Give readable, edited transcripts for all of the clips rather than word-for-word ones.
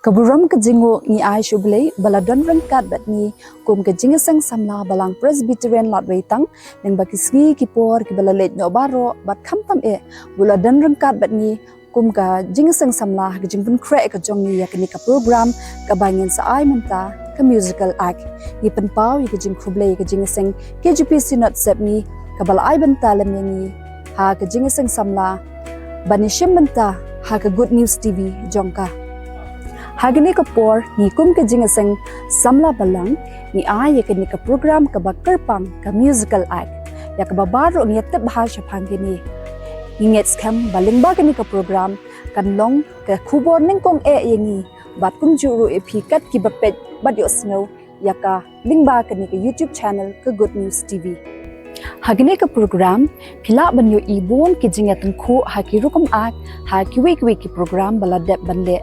Kaburam ka jingo ni ai shublei baladon rangkat batni kum ka Jingiaseng Samla Balang Presbyterian Ladweitang neng bakisgi kipor ki balalet no baro bat khamtam e buladon rangkat batni kum ka Jingiaseng Samla ka jingdun kre ka jong ni yakni ka program ka bangin sa ai menta ka musical act ni penpau ka jing khublei ka Jingiaseng K.J.P Synod Sepngi ka bala ai benta lemni ha ka Jingiaseng Samla banishim menta ha ka Good News TV jongka Hagini kapor ni kum ka Jingiaseng Samla Balang ni ay yakni ka program ka ba kyrpang ka musical act ya ka babaro ang yatep bahasa panggini inget skam balingba kani ka program kanlong ka khubor ning kong yengi bat kum juru epikat ki bapet badyo snow ya ka lingba kani ka YouTube channel ka Good News TV Hagini ka program kila banyo ibon ki jingatang khu ha ki rukum ak ha ki week ki program baladep banle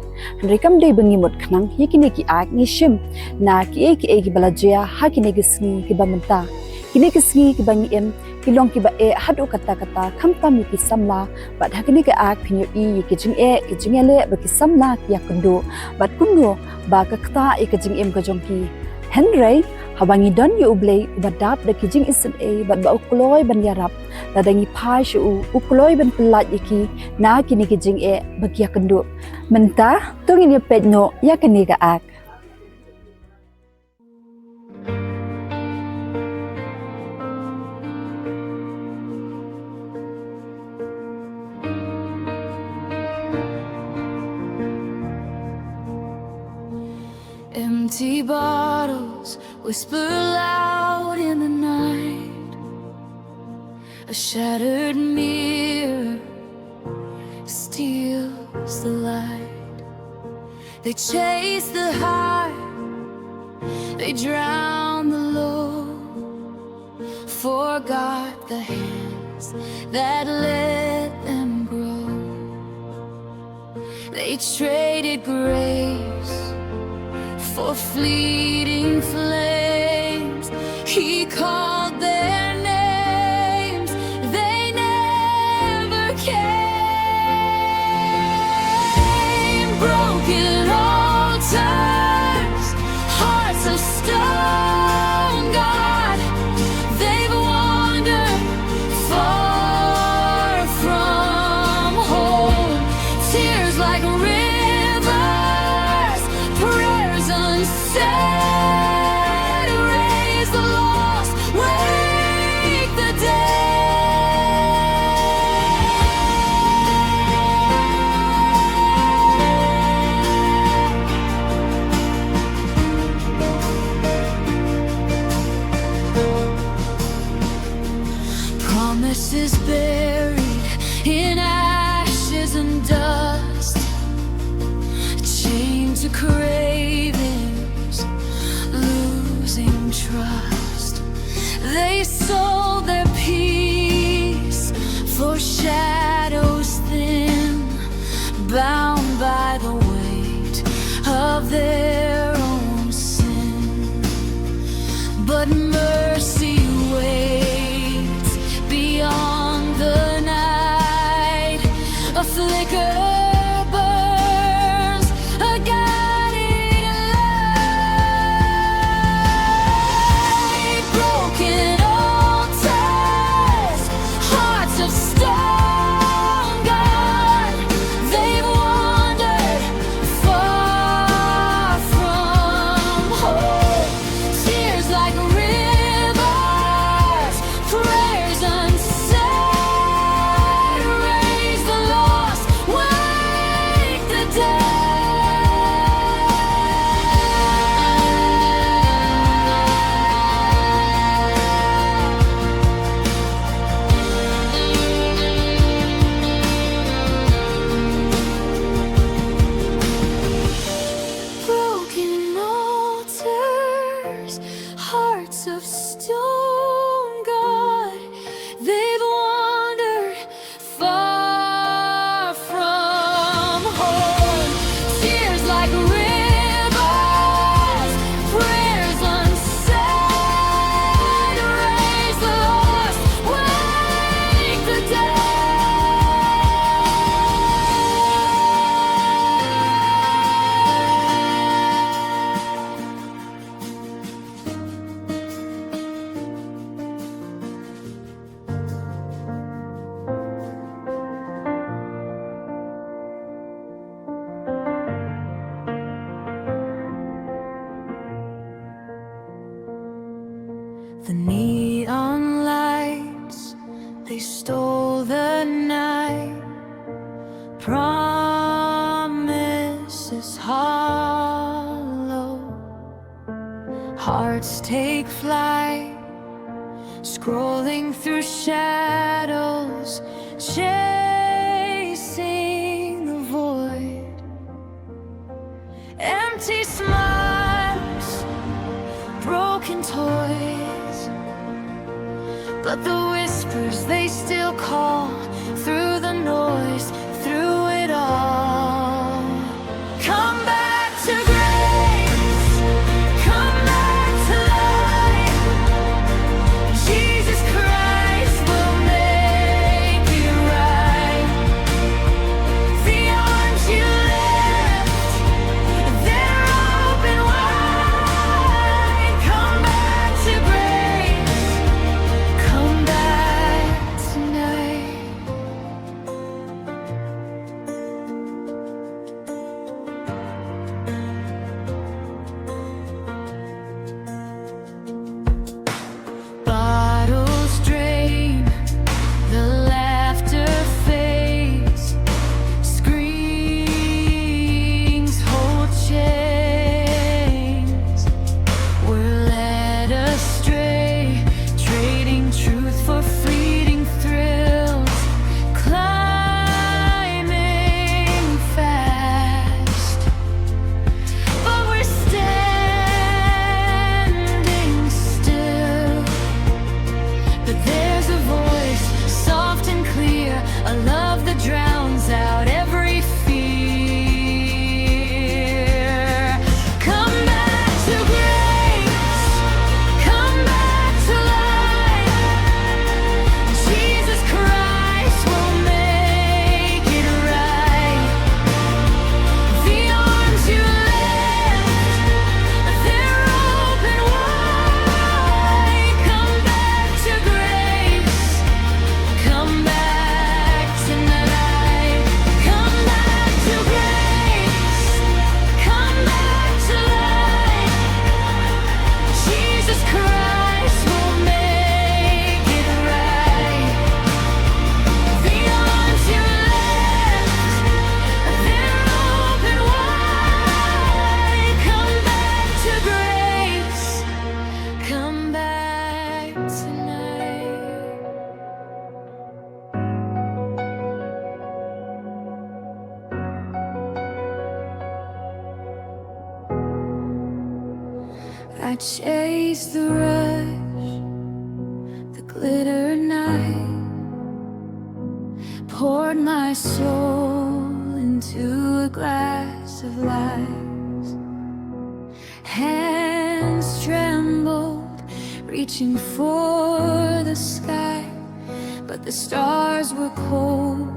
rikam de bangimot khnang yikini ki ak ni shim na ki balajia ha kini gisni ki bamenta kini kisni ki bangi em kilong ki ba hadu kata khamtam ki samla bat hagini ka ak pinyo ki jingele ba ki samla ki yakundo bat kundo ba ka kta ki jing em ka jongki Henry habangi don yu ublei badap da kijing isin bat ba ukloi ban yarap dadangi pai shu ukloi ban pelat yiki na kini kijing bagya kendu menta tungin ya pedno ya kini ga ak Empty bottles whisper loud in the night. A shattered mirror steals the light. They chase the high, they drown the low. Forgot the hands that let them grow. They traded grace for fleeting flames. He called their names, they never came. Broken altars, hearts of stone, God, they've wandered far from home. Tears like rivers, prayers unsaid, raise the lost, wake the Promises buried in ashes and dust, chained to cravings, losing trust. They sold their peace for shadows thin, bound by the weight of their own sin. But mercy waits beyond the night. A flicker burns, a guiding light. Broken altars, hearts of stone, God, they've wandered far from home. Tears like rivers, prayers unsaid, raise the lost, wake the Broken altars, hearts of stone, God, they've wandered far from home. Tears like rivers, prayers unsaid, raise the lost, wake the dead. The neon lights, they stole the night. Promises hollow, hearts take flight, scrolling through shadows, chasing the void. Empty smiles, broken toys, but the whispers, they still call through the noise, through it all. Come back to grace, come back to life. Jesus Christ will make it right. The arms you left, they're open wide. Come back to grace, come back tonight. Bottles drain, the laughter fades, screams hold chains. We're led astray, trading truth for fleeting thrills, climbing fast. But we're standing still. But there's a voice, soft and clear, a love that drowns out every fear. Come back to grace, come back to life. Jesus Christ will make it right. The arms you left, they're open wide. Come back to grace, come back tonight. Come back to grace, come back to life. Jesus Christ will make it right. The arms you left, they're open wide. Come back to grace, come back tonight. I chase the rush, the glitter night, poured my soul into a glass of lies. Hands trembled, reaching for the sky, but the stars were cold,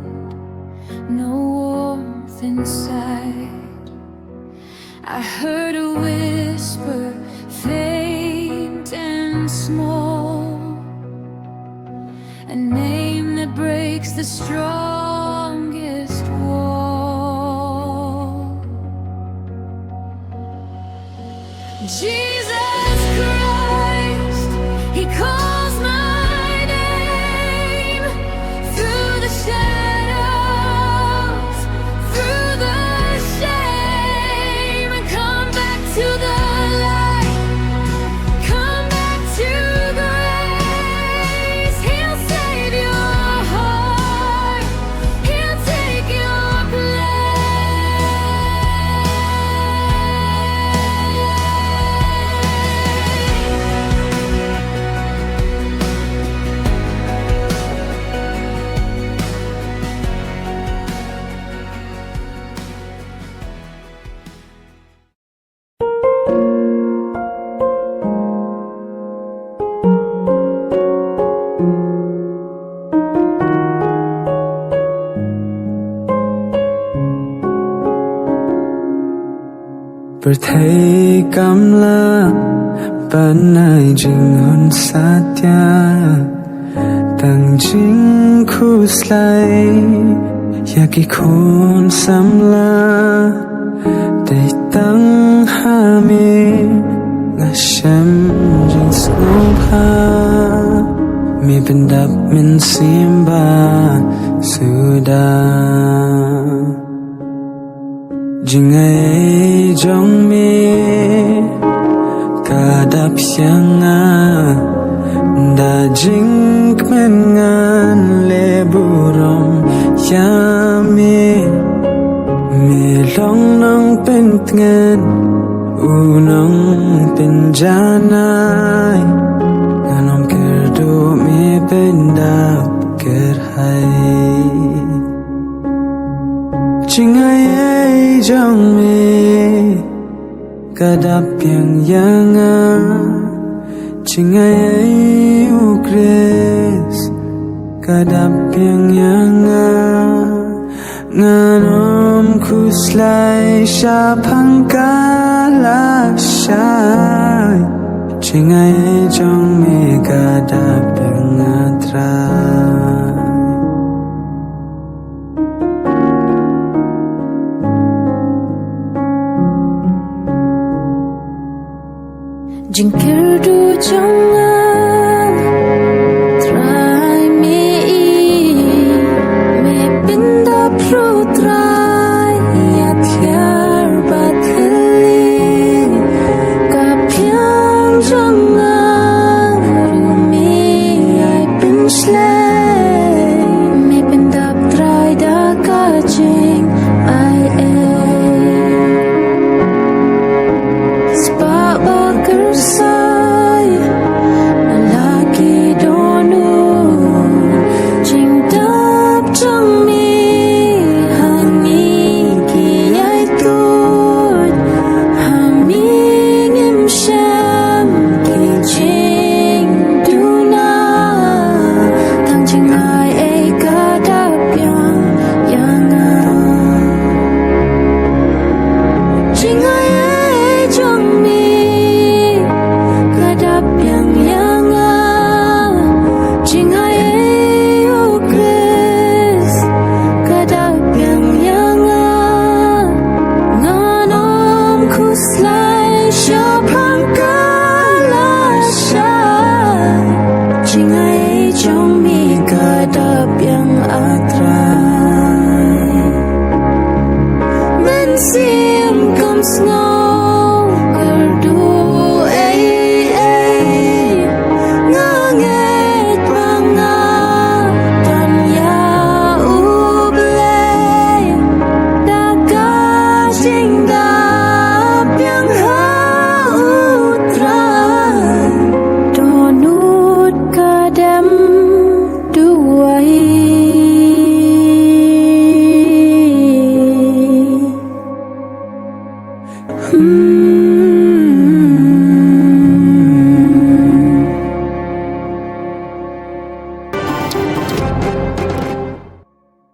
no warmth inside. I heard a whisper, faint and small, a name that breaks the strongest wall. Jesus Christ, He calls my name through the shadows, through the shame. Come back to the light, come back to grace. He'll save your heart, He'll take your Kynthei Kamla Banai Jingiasyllok Tang Kyrkhu Yaki Counsellor Ladweitang Hami Ngashem Jingiaseng Samla mi pendap min simba sudah jingai jong mi kadap sianga da jing kmengan leburom yami mi long nong pentngan unong penjanai nganom kerdo mi pendap kerhai jingai jong mi kadap yang jingai ukres kadap yang nganom kuslai syapang kalashay jingai jong mi kadap yang atrai Jingkirdu jangan try me pinda prutrai yat yar batli kapyang jangan rumi ai pinslay me pinda try da kajing ai Say, lagi donu, jingdap jami, hangi kiai tut, haming imsham ki jingduna, tang jingai kadap yang jingai jami. Hmm.